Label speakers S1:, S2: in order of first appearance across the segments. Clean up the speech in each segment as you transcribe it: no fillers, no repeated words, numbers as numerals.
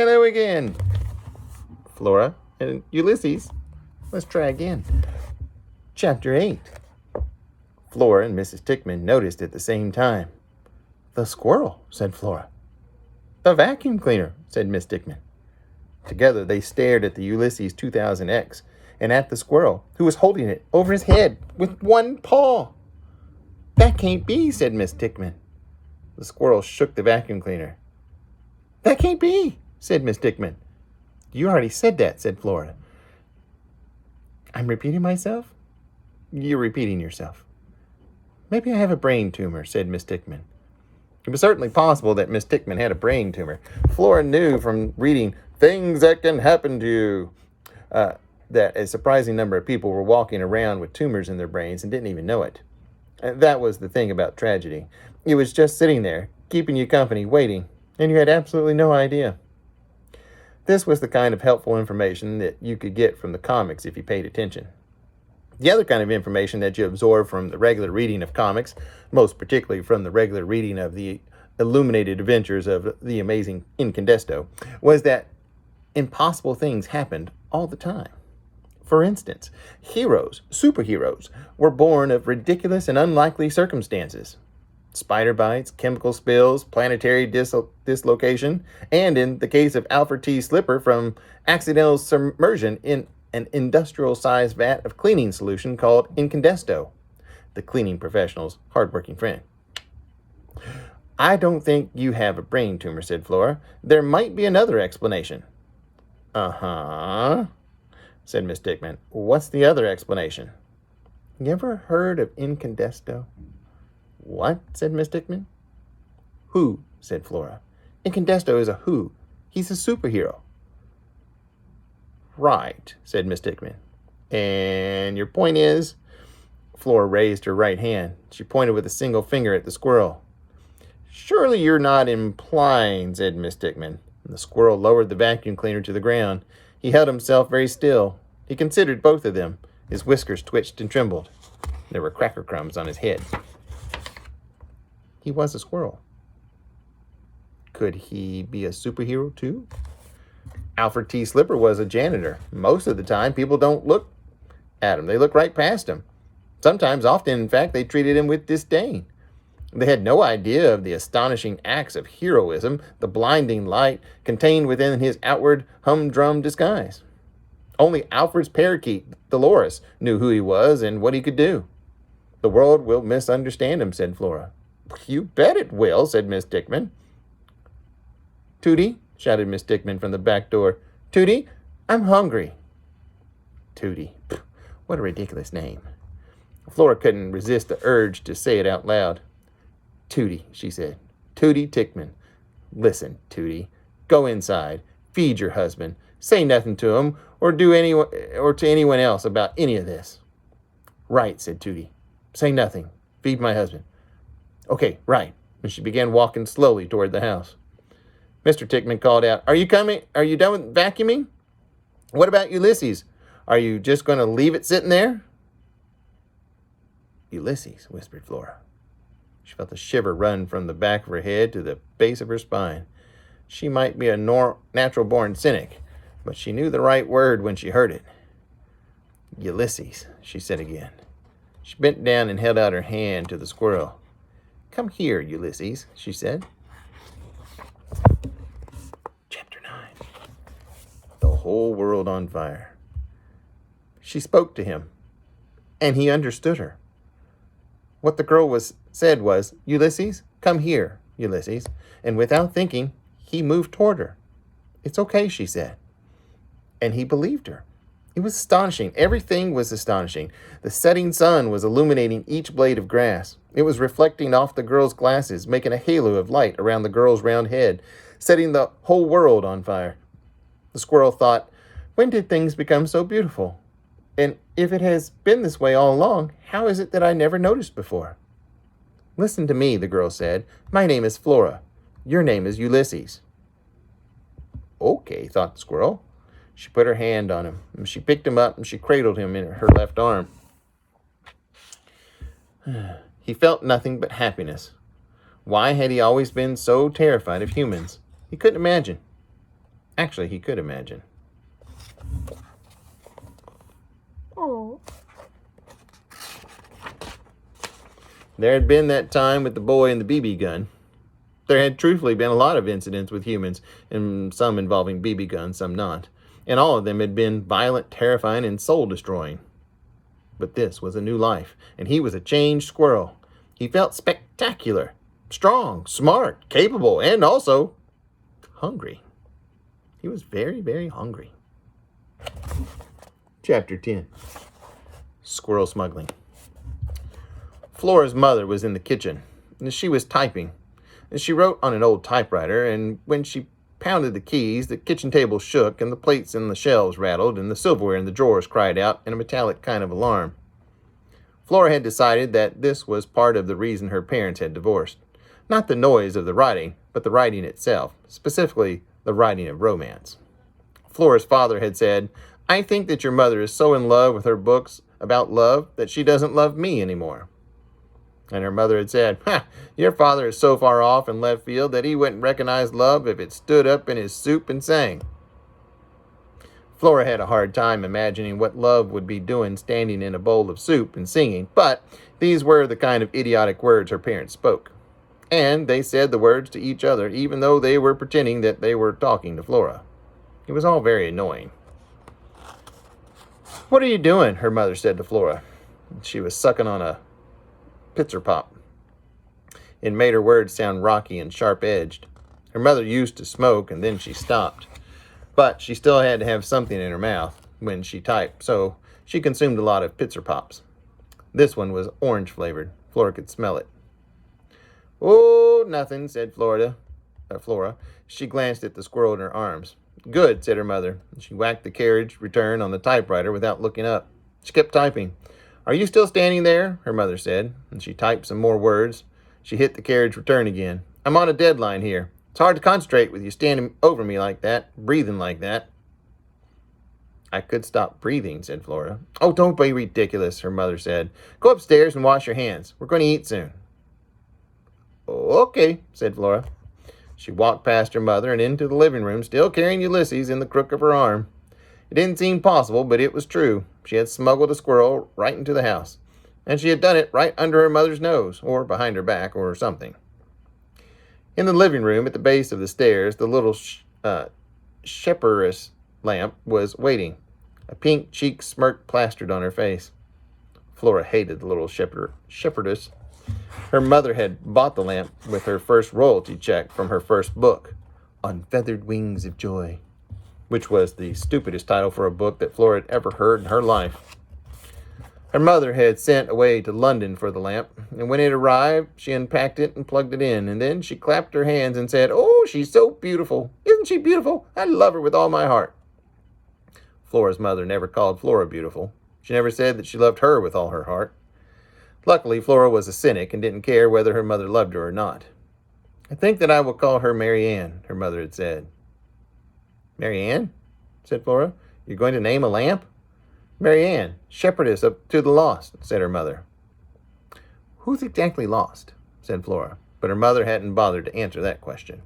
S1: Hello again, Flora and Ulysses. Let's try again. Chapter 8. Flora and Mrs. Tickman noticed at the same time. The squirrel, said Flora. The vacuum cleaner, said Miss Tickman. Together they stared at the Ulysses 2000X and at the squirrel, who was holding it over his head with one paw. That can't be, said Miss Tickman. The squirrel shook the vacuum cleaner. That can't be, said Miss Tickman. You already said that, said Flora. I'm repeating myself? You're repeating yourself. Maybe I have a brain tumor, said Miss Tickman. It was certainly possible that Miss Tickman had a brain tumor. Flora knew from reading Things That Can Happen to You that a surprising number of people were walking around with tumors in their brains and didn't even know it. That was the thing about tragedy. It was just sitting there, keeping you company, waiting, and you had absolutely no idea. This was the kind of helpful information that you could get from the comics if you paid attention. The other kind of information that you absorb from the regular reading of comics, most particularly from the regular reading of the illuminated adventures of the amazing Incandesto, was that impossible things happened all the time. For instance, heroes, superheroes, were born of ridiculous and unlikely circumstances. Spider bites, chemical spills, planetary dislocation, and in the case of Alfred T. Slipper, from accidental submersion in an industrial-sized vat of cleaning solution called Incandesto, the cleaning professional's hard-working friend. I don't think you have a brain tumor, said Flora. There might be another explanation. Uh-huh, said Miss Tickman. What's the other explanation? You ever heard of Incandesto? What? Said Miss Tickman. Who? Said Flora. Incandesto is a who. He's a superhero. Right, said Miss Tickman. And your point is? Flora raised her right hand. She pointed with a single finger at the squirrel. Surely you're not implying, said Miss Tickman. The squirrel lowered the vacuum cleaner to the ground. He held himself very still. He considered both of them. His whiskers twitched and trembled. There were cracker crumbs on his head. He was a squirrel. Could he be a superhero too? Alfred T. Slipper was a janitor. Most of the time, people don't look at him. They look right past him. Sometimes, often, in fact, they treated him with disdain. They had no idea of the astonishing acts of heroism, the blinding light contained within his outward humdrum disguise. Only Alfred's parakeet, Dolores, knew who he was and what he could do. The world will misunderstand him, said Flora. You bet it will, said Miss Tickman. Tootie, shouted Miss Tickman from the back door. Tootie, I'm hungry. Tootie, what a ridiculous name. Flora couldn't resist the urge to say it out loud. Tootie, she said. Tootie Tickman. Listen, Tootie, go inside, feed your husband, say nothing to him or to anyone else about any of this. Right, said Tootie. Say nothing. Feed my husband. Okay, right. And she began walking slowly toward the house. Mr. Tickman called out, Are you coming? Are you done with vacuuming? What about Ulysses? Are you just going to leave it sitting there? Ulysses, whispered Flora. She felt a shiver run from the back of her head to the base of her spine. She might be a natural-born cynic, but she knew the right word when she heard it. Ulysses, she said again. She bent down and held out her hand to the squirrel. Come here, Ulysses, she said. Chapter 9. The whole world on fire. She spoke to him, and he understood her. What the girl said was, Ulysses, come here, Ulysses. And without thinking, he moved toward her. It's okay, she said. And he believed her. It was astonishing. Everything was astonishing. The setting sun was illuminating each blade of grass. It was reflecting off the girl's glasses, making a halo of light around the girl's round head, setting the whole world on fire. The squirrel thought, when did things become so beautiful? And if it has been this way all along, how is it that I never noticed before? Listen to me, the girl said. My name is Flora. Your name is Ulysses. Okay, thought the squirrel. She put her hand on him, and she picked him up, and she cradled him in her left arm. He felt nothing but happiness. Why had he always been so terrified of humans? He couldn't imagine. Actually, he could imagine.
S2: Oh.
S1: There had been that time with the boy and the BB gun. There had truthfully been a lot of incidents with humans, and some involving BB guns, some not. And all of them had been violent, terrifying, and soul-destroying. But this was a new life, and he was a changed squirrel. He felt spectacular, strong, smart, capable, and also hungry. He was very, very hungry. Chapter 10. Squirrel Smuggling. Flora's mother was in the kitchen, and she was typing. And she wrote on an old typewriter, and when she pounded the keys, the kitchen table shook, and the plates and the shelves rattled, and the silverware in the drawers cried out in a metallic kind of alarm. Flora had decided that this was part of the reason her parents had divorced. Not the noise of the writing, but the writing itself, specifically the writing of romance. Flora's father had said, "I think that your mother is so in love with her books about love that she doesn't love me anymore." And her mother had said, "Your father is so far off in left field that he wouldn't recognize love if it stood up in his soup and sang." Flora had a hard time imagining what love would be doing standing in a bowl of soup and singing, but these were the kind of idiotic words her parents spoke. And they said the words to each other, even though they were pretending that they were talking to Flora. It was all very annoying. "What are you doing?" her mother said to Flora. She was sucking on a Pitzer Pop. It made her words sound rocky and sharp-edged. Her mother used to smoke, and then she stopped. But she still had to have something in her mouth when she typed, so she consumed a lot of Pitzer Pops. This one was orange-flavored. Flora could smell it. "Oh, nothing," said Flora. She glanced at the squirrel in her arms. "Good," said her mother. She whacked the carriage return on the typewriter without looking up. She kept typing. "Are you still standing there?" her mother said, and she typed some more words. She hit the carriage return again. "I'm on a deadline here. It's hard to concentrate with you standing over me like that, breathing like that." "I could stop breathing," said Flora. "Oh, don't be ridiculous," her mother said. "Go upstairs and wash your hands. We're going to eat soon." "Okay," said Flora. She walked past her mother and into the living room, still carrying Ulysses in the crook of her arm. It didn't seem possible, but it was true. She had smuggled a squirrel right into the house. And she had done it right under her mother's nose, or behind her back, or something. In the living room, at the base of the stairs, the little shepherdess lamp was waiting, a pink cheek smirk plastered on her face. Flora hated the little shepherdess. Her mother had bought the lamp with her first royalty check from her first book, On Feathered Wings of Joy, which was the stupidest title for a book that Flora had ever heard in her life. Her mother had sent away to London for the lamp, and when it arrived, she unpacked it and plugged it in, and then she clapped her hands and said, "Oh, she's so beautiful. Isn't she beautiful? I love her with all my heart." Flora's mother never called Flora beautiful. She never said that she loved her with all her heart. Luckily, Flora was a cynic and didn't care whether her mother loved her or not. "I think that I will call her Mary Ann," her mother had said. "Mary Ann?" said Flora. "You're going to name a lamp?" "Mary Ann, shepherdess up to the lost," said her mother. "Who's exactly lost?" said Flora, but her mother hadn't bothered to answer that question.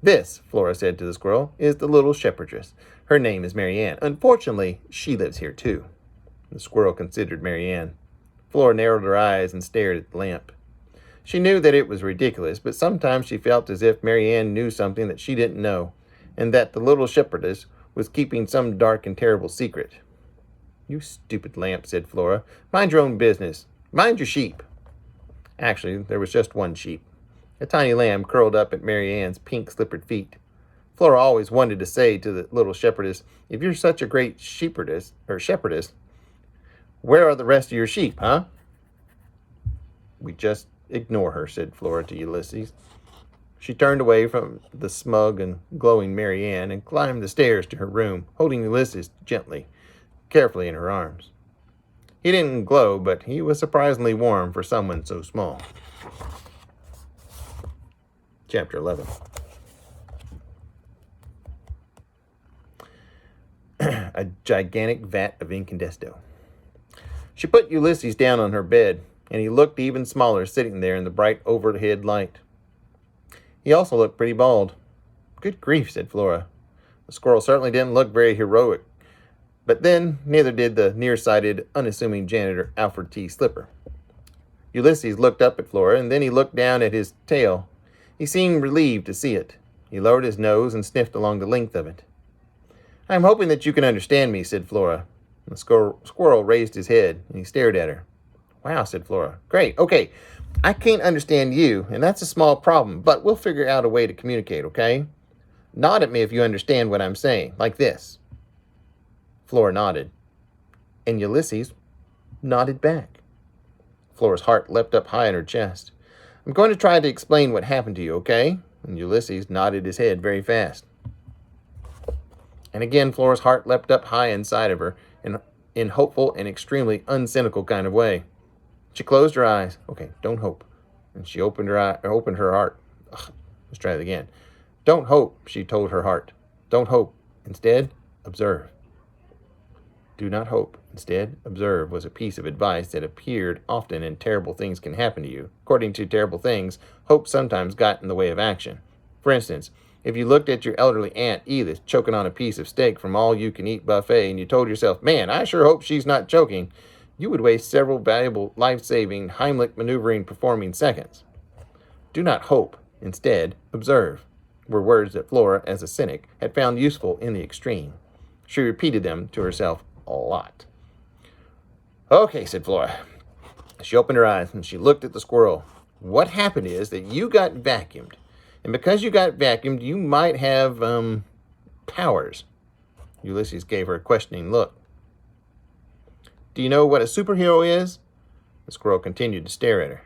S1: "This," Flora said to the squirrel, "is the little shepherdess. Her name is Mary Ann. Unfortunately, she lives here too." The squirrel considered Mary Ann. Flora narrowed her eyes and stared at the lamp. She knew that it was ridiculous, but sometimes she felt as if Mary Ann knew something that she didn't know, and that the little shepherdess was keeping some dark and terrible secret. "You stupid lamp," said Flora. "Mind your own business. Mind your sheep." Actually, there was just one sheep. A tiny lamb curled up at Mary Ann's pink slippered feet. Flora always wanted to say to the little shepherdess, "If you're such a great shepherdess, where are the rest of your sheep, huh?" "We just ignore her," said Flora to Ulysses. She turned away from the smug and glowing Mary Ann and climbed the stairs to her room, holding Ulysses gently, carefully in her arms. He didn't glow, but he was surprisingly warm for someone so small. Chapter 11. A gigantic vat of incandesto. She put Ulysses down on her bed, and he looked even smaller sitting there in the bright overhead light. He also looked pretty bald. "Good grief," said Flora. The squirrel certainly didn't look very heroic. But then, neither did the nearsighted, unassuming janitor, Alfred T. Slipper. Ulysses looked up at Flora, and then he looked down at his tail. He seemed relieved to see it. He lowered his nose and sniffed along the length of it. "I'm hoping that you can understand me," said Flora. The squirrel raised his head, and he stared at her. "Wow," said Flora. "Great. Okay, I can't understand you, and that's a small problem, but we'll figure out a way to communicate, okay? Nod at me if you understand what I'm saying, like this." Flora nodded, and Ulysses nodded back. Flora's heart leapt up high in her chest. "I'm going to try to explain what happened to you, okay?" And Ulysses nodded his head very fast. And again, Flora's heart leapt up high inside of her in hopeful and extremely uncynical kind of way. She closed her eyes. Okay, don't hope. And she opened her heart. Ugh, let's try it again. "Don't hope," she told her heart. "Don't hope. Instead, observe." "Do not hope. Instead, observe" was a piece of advice that appeared often in Terrible Things Can Happen to You. According to Terrible Things, hope sometimes got in the way of action. For instance, if you looked at your elderly Aunt Edith choking on a piece of steak from all-you-can-eat buffet and you told yourself, "Man, I sure hope she's not choking," you would waste several valuable, life-saving, Heimlich maneuvering performing seconds. "Do not hope. Instead, observe" were words that Flora, as a cynic, had found useful in the extreme. She repeated them to herself a lot. "Okay," said Flora. She opened her eyes and she looked at the squirrel. "What happened is that you got vacuumed. And because you got vacuumed, you might have, powers." Ulysses gave her a questioning look. "Do you know what a superhero is?" The squirrel continued to stare at her.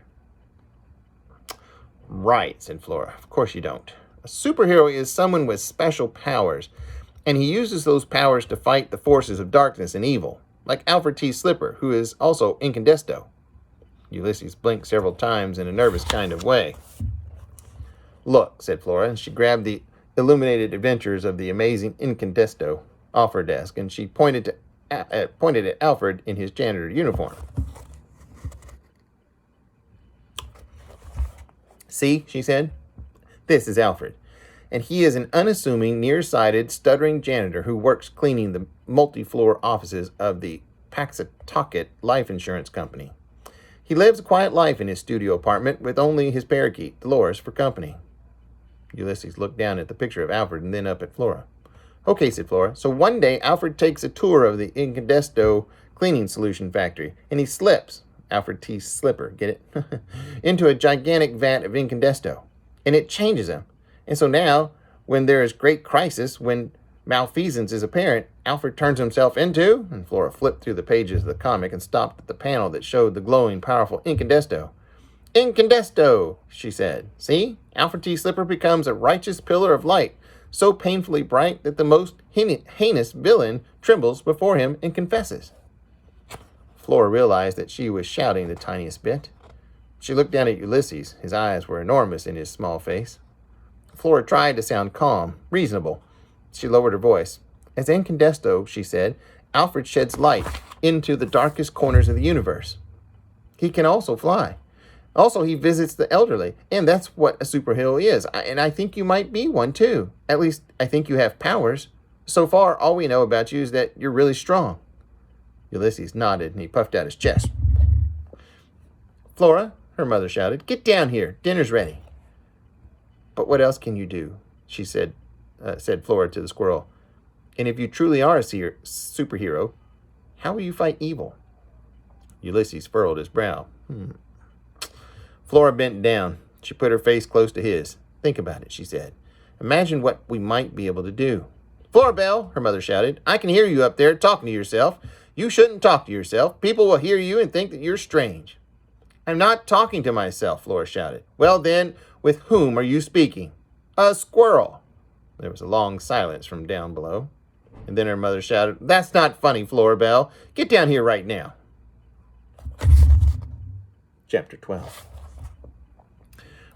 S1: "Right," said Flora. "Of course you don't. A superhero is someone with special powers, and he uses those powers to fight the forces of darkness and evil, like Alfred T. Slipper, who is also Incandesto." Ulysses blinked several times in a nervous kind of way. "Look," said Flora, and she grabbed the illuminated adventures of the amazing Incandesto off her desk, and she pointed at Alfred in his janitor uniform. "See," she said, "this is Alfred, and he is an unassuming, nearsighted, stuttering janitor who works cleaning the multi-floor offices of the Paxatucket Life Insurance Company. He lives a quiet life in his studio apartment with only his parakeet, Dolores, for company." Ulysses looked down at the picture of Alfred and then up at Flora. "Okay," said Flora. "So one day Alfred takes a tour of the Incandesto cleaning solution factory, and he slips," Alfred T. Slipper, get it? "into a gigantic vat of Incandesto, and it changes him. And so now, when there is great crisis, when malfeasance is apparent, Alfred turns himself into," and Flora flipped through the pages of the comic and stopped at the panel that showed the glowing, powerful Incandesto. "Incandesto," she said. "See? Alfred T. Slipper becomes a righteous pillar of light, so painfully bright that the most heinous villain trembles before him and confesses." Flora realized that she was shouting the tiniest bit. She looked down at Ulysses. His eyes were enormous in his small face. Flora tried to sound calm, reasonable. She lowered her voice. "As Incandesto," she said, "Alfred sheds light into the darkest corners of the universe. He can also fly. Also, he visits the elderly, and that's what a superhero is. And I think you might be one, too. At least, I think you have powers. So far, all we know about you is that you're really strong." Ulysses nodded, and he puffed out his chest. "Flora," her mother shouted, "get down here. Dinner's ready." "But what else can you do?" she said Flora to the squirrel. "And if you truly are a superhero, how will you fight evil?" Ulysses furrowed his brow. Flora bent down. She put her face close to his. "Think about it," she said. "Imagine what we might be able to do." "Flora Belle," her mother shouted, "I can hear you up there talking to yourself. You shouldn't talk to yourself. People will hear you and think that you're strange." "I'm not talking to myself," Flora shouted. "Well then, with whom are you speaking?" "A squirrel." There was a long silence from down below. And then her mother shouted, "That's not funny, Flora Belle. Get down here right now." Chapter 12.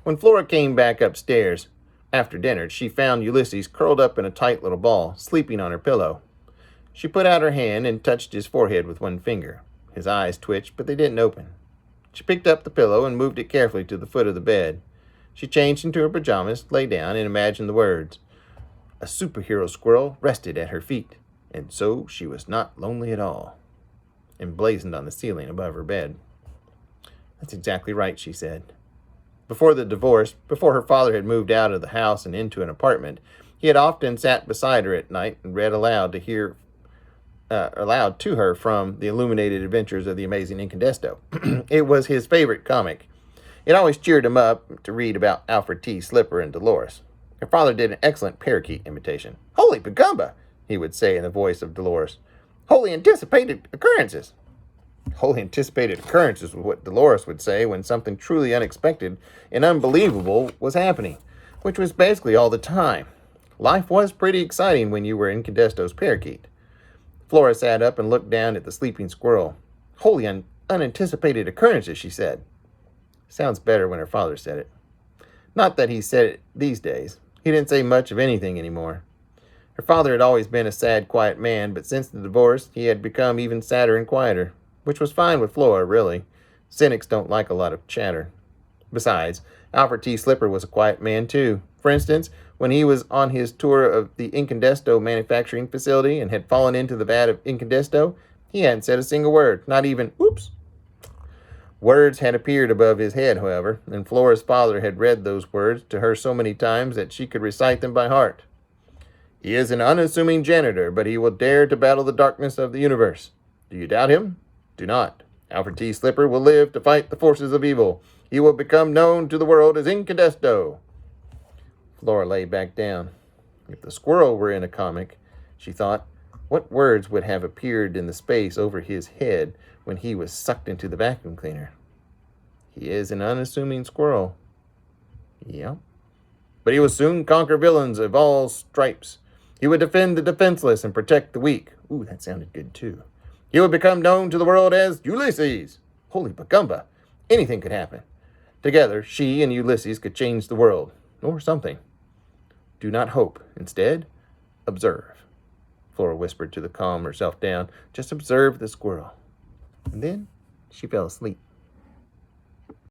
S1: When Flora came back upstairs after dinner, she found Ulysses curled up in a tight little ball, sleeping on her pillow. She put out her hand and touched his forehead with one finger. His eyes twitched, but they didn't open. She picked up the pillow and moved it carefully to the foot of the bed. She changed into her pajamas, lay down, and imagined the words, A superhero squirrel rested at her feet, and so she was not lonely at all, emblazoned on the ceiling above her bed. That's exactly right, she said. Before the divorce, before her father had moved out of the house and into an apartment, he had often sat beside her at night and read aloud to her from The Illuminated Adventures of the Amazing Incandesto. It was his favorite comic. It always cheered him up to read about Alfred T. Slipper and Dolores. Her father did an excellent parakeet imitation. "Holy Pagumba," he would say in the voice of Dolores. "Wholly anticipated occurrences." Wholly anticipated occurrences was what Dolores would say when something truly unexpected and unbelievable was happening, which was basically all the time. Life was pretty exciting when you were Incandesto's parakeet. Flora sat up and looked down at the sleeping squirrel. "Wholly unanticipated occurrences," she said. Sounds better when her father said it. Not that he said it these days. He didn't say much of anything anymore. Her father had always been a sad, quiet man, but since the divorce, he had become even sadder and quieter, which was fine with Flora, really. Cynics don't like a lot of chatter. Besides, Alfred T. Slipper was a quiet man, too. For instance, when he was on his tour of the Incandesto manufacturing facility and had fallen into the vat of Incandesto, he hadn't said a single word, not even, "oops." Words had appeared above his head, however, and Flora's father had read those words to her so many times that she could recite them by heart. "He is an unassuming janitor, but he will dare to battle the darkness of the universe. Do you doubt him? Do not. Alfred T. Slipper will live to fight the forces of evil. He will become known to the world as Incandesto." Flora lay back down. If the squirrel were in a comic, she thought, what words would have appeared in the space over his head when he was sucked into the vacuum cleaner? He is an unassuming squirrel. Yep. But he will soon conquer villains of all stripes. He would defend the defenseless and protect the weak. Ooh, that sounded good too. He would become known to the world as Ulysses. Holy Pagumba. Anything could happen. Together, she and Ulysses could change the world. Or something. Do not hope. Instead, observe. Flora whispered to calm herself down. Just observe the squirrel. And then she fell asleep.